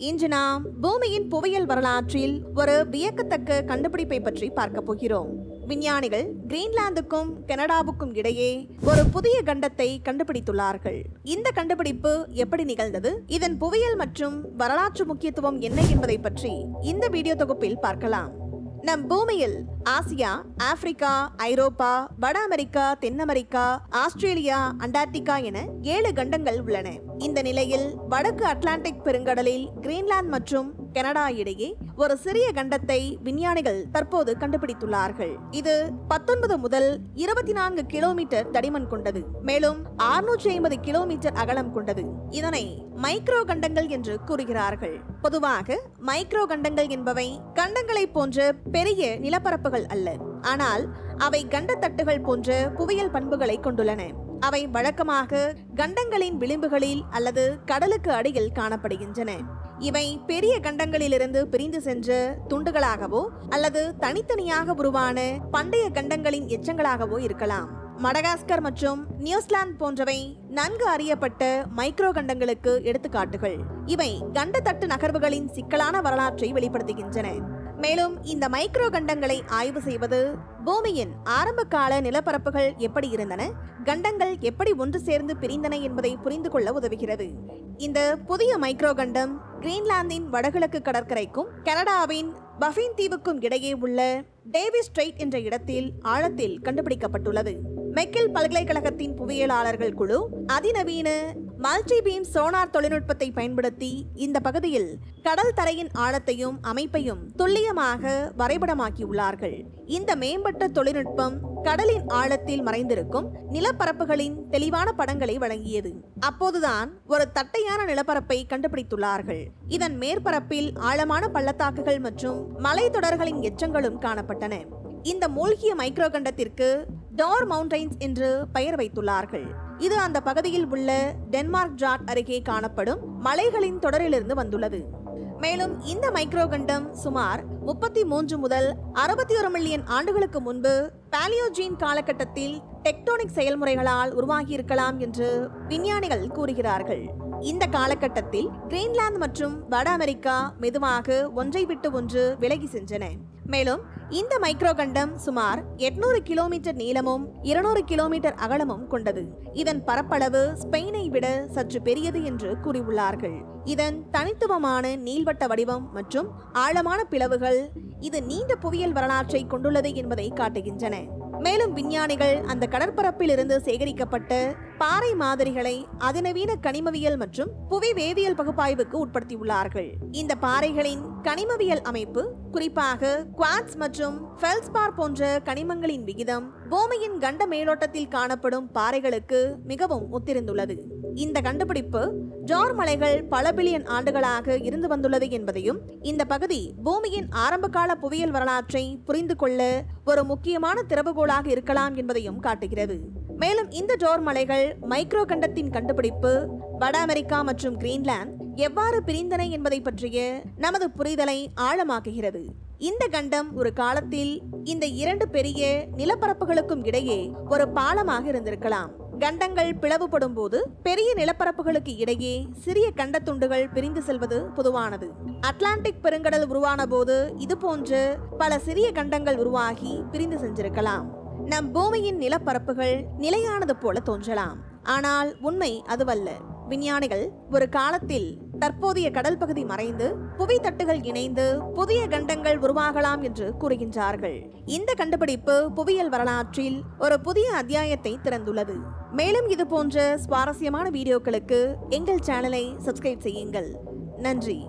இன்று நாம் பூமியின் புவியியல் வரலாற்றில் ஒரு வியக்கத்தக்க கண்டுபிடிப்பை பற்றி பார்க்க போகிறோம். விஞ்ஞானிகள் கிரீன்லாந்துக்கும் கனடாவுக்கும் இடையே ஒரு புதிய கண்டத்தை கண்டுபிடித்துள்ளார்கள். இந்த கண்டுபிடிப்பு எப்படி நிகழ்ந்தது, இதன் புவியியல் மற்றும் வரலாற்று முக்கியத்துவம் என்ன என்பதை பற்றி இந்த வீடியோ தொகுப்பில் பார்க்கலாம். நம் பூமியில் ஆசியா, ஆப்பிரிக்கா, ஐரோப்பா, வட அமெரிக்கா, தென் அமெரிக்கா, ஆஸ்திரேலியா, அண்டார்டிகா என 7 கண்டங்கள் உள்ளன. இந்த நிலையில் வடக்கு அட்லாண்டிக் பெருங்கடலில் கிரீன்லாந்து மற்றும் கனடா இடையே ஒரு சிறிய கண்டத்தை விஞ்ஞானிகள் தற்போது கண்டுபிடித்துள்ளார்கள். இது 19 முதல் 24 கிலோமீட்டர் தடிமன் கொண்டது, மேலும் 650 கிலோமீட்டர் அகலம் கொண்டது. இதனை மைக்ரோ கண்டங்கள் என்று கூறுகிறார்கள். பொதுவாக மைக்ரோ கண்டங்கள் என்பவை கண்டங்களை போன்ற பெரிய நிலப்பரப்புகள் அல்ல, ஆனால் அவை கண்டத்தட்டுகள் போன்ற புவியியல் பண்புகளை கொண்டுள்ளன. அவை வழக்கமாக கண்டங்களின் விளிம்புகளில் அல்லது கடலுக்கு அடியில் காணப்படுகின்றன. இவை பெரிய கண்டங்களிலிருந்து பிரிந்து சென்ற துண்டுகளாகவோ அல்லது தனித்தனியாக உருவான பண்டைய கண்டங்களின் எச்சங்களாகவோ இருக்கலாம். மடகாஸ்கர் மற்றும் நியூசிலாந்து போன்றவை நன்கு அறியப்பட்ட மைக்ரோ கண்டங்களுக்கு எடுத்துக்காட்டுகள். இவை கண்டத்தட்டு நகர்வுகளின் சிக்கலான வரலாற்றை வெளிப்படுத்துகின்றன. மேலும் இந்த மைக்ரோ கண்டங்களை ஆய்வு செய்வது பூமியின் ஆரம்ப கால நிலப்பரப்புகள் எப்படி இருந்தன, கண்டங்கள் எப்படி ஒன்று சேர்ந்து பிரிந்தன என்பதை புரிந்து கொள்ள உதவுகிறது. இந்த புதிய மைக்ரோ கண்டம் கிரீன்லாந்தின் வடகிழக்கு கடற்கரைக்கும் கனடாவின் பஃபின் தீவுக்கும் இடையே உள்ள டேவிஸ் ஸ்ட்ரெய்ட் என்ற இடத்தில் ஆழத்தில் கண்டுபிடிக்கப்பட்டுள்ளது. மெக்கில் பல்கலைக்கழகத்தின் புவியியலாளர்கள் குழு அதிநவீன மல்டிபீம் சோனார் தொழில்நுட்பத்தை பயன்படுத்தி இந்த பகுதியில் கடல் தரையின் ஆழத்தையும் அமைப்பையும் துல்லியமாக வரைபடமாக்கியுள்ளார்கள். இந்த மேம்பட்ட தொழில்நுட்பம் கடலின் ஆழத்தில் மறைந்திருக்கும் நிலப்பரப்புகளின் தெளிவான படங்களை வழங்கியது. அப்போதுதான் ஒரு தட்டையான நிலப்பரப்பை கண்டுபிடித்துள்ளார்கள். இதன் மேற்பரப்பில் ஆழமான பள்ளத்தாக்குகள் மற்றும் மலைத்தொடர்களின் எச்சங்களும் காணப்பட்டன. இந்த மூழ்கிய மைக்ரோ கண்டத்திற்கு டார் மவுண்டைன்ஸ் என்று பெயர் வைத்துள்ளார்கள். இது அந்த பகுதியில் உள்ள டென்மார்க் ஜாட் அருகே காணப்படும் மலைகளின் தொடரிலிருந்து வந்துள்ளது. மேலும் இந்த மைக்ரோ கண்டம் சுமார் 33 முதல் 61 மில்லியன் ஆண்டுகளுக்கு முன்பு பாலியோஜீன் காலகட்டத்தில் டெக்டோனிக் செயல்முறைகளால் உருவாகியிருக்கலாம் என்று விஞ்ஞானிகள் கூறுகிறார்கள். இந்த காலகட்டத்தில் கிரீன்லாந்து மற்றும் வட அமெரிக்கா மெதுவாக ஒன்றை விட்டு ஒன்று விலகி சென்றன. மேலும் இந்த மைக்ரோ கண்டம் சுமார் 800 கிலோமீட்டர் நீளமும் 200 கிலோமீட்டர் அகலமும் கொண்டது. இதன் பரப்பளவு ஸ்பெயினை விட சற்று பெரியது என்று கூறியுள்ளார்கள். இதன் தனித்துவமான நீள்வட்ட வடிவம் மற்றும் ஆழமான பிளவுகள் இது நீண்ட புவியியல் வரலாற்றை கொண்டுள்ளது என்பதை காட்டுகின்றன. மேலும் விஞ்ஞானிகள் அந்த கடற்பரப்பில் இருந்து சேகரிக்கப்பட்ட பாறை மாதிரிகளை அதிநவீன கனிமவியல் மற்றும் புவி வேதியியல் பகுப்பாய்வுக்கு உட்படுத்தியுள்ளார்கள். இந்த பாறைகளின் கனிமவியல் அமைப்பு, குறிப்பாக குவார்ட்ஸ் மற்றும் ஃபெல்ஸ்பார் போன்ற கனிமங்களின் விகிதம் பூமியின் கண்ட மேலோட்டத்தில் காணப்படும் பாறைகளுக்கு மிகவும் ஒத்திருந்துள்ளது. இந்த கண்டுபிடிப்பு ஜார் மலைகள் பல பில்லியன் ஆண்டுகளாக இருந்து வந்துள்ளது என்பதையும் இந்த பகுதி பூமியின் ஆரம்பகால புவியியல் வரலாற்றை புரிந்து கொள்ள ஒரு முக்கியமான திறவுகோலாக இருக்கலாம் என்பதையும் காட்டுகிறது. மேலும் இந்த ஜார் மலைகள் மைக்ரோ கண்டத்தின் கண்டுபிடிப்பு வட அமெரிக்கா மற்றும் கிரீன்லாந்து எவ்வாறு பிரிந்தன என்பதை பற்றிய நமது புரிதலை ஆழமாக்குகிறது. இந்த கண்டம் ஒரு காலத்தில் இந்த 2 பெரிய நிலப்பரப்புகளுக்கும் இடையே ஒரு பாலமாக இருந்திருக்கலாம். கண்டங்கள் பிளவுபடும் போது பெரிய நிலப்பரப்புகளுக்கு இடையே சிறிய கண்டத்துண்டுகள் பிரிந்து செல்வது பொதுவானது. அட்லாண்டிக் பெருங்கடல் உருவான போது இது போன்ற பல சிறிய கண்டங்கள் உருவாகி பிரிந்து சென்றிருக்கலாம். நம் பூமியின் நிலப்பரப்புகள் நிலையானது போல தோன்றலாம், ஆனால் உண்மை அதுவல்ல. விஞ்ஞானிகள் ஒரு காலத்தில் தற்போதைய கடல் பகுதி மறைந்து புவி தட்டுகள் இணைந்து புதிய கண்டங்கள் உருவாகலாம் என்று கூறுகின்றார்கள். இந்த கண்டுபிடிப்பு புவியியல் வரலாற்றில் ஒரு புதிய அத்தியாயத்தை திறந்துள்ளது. மேலும் இது போன்ற சுவாரஸ்யமான வீடியோக்களுக்கு எங்கள் சேனலை சப்ஸ்கிரைப் செய்யுங்கள். நன்றி.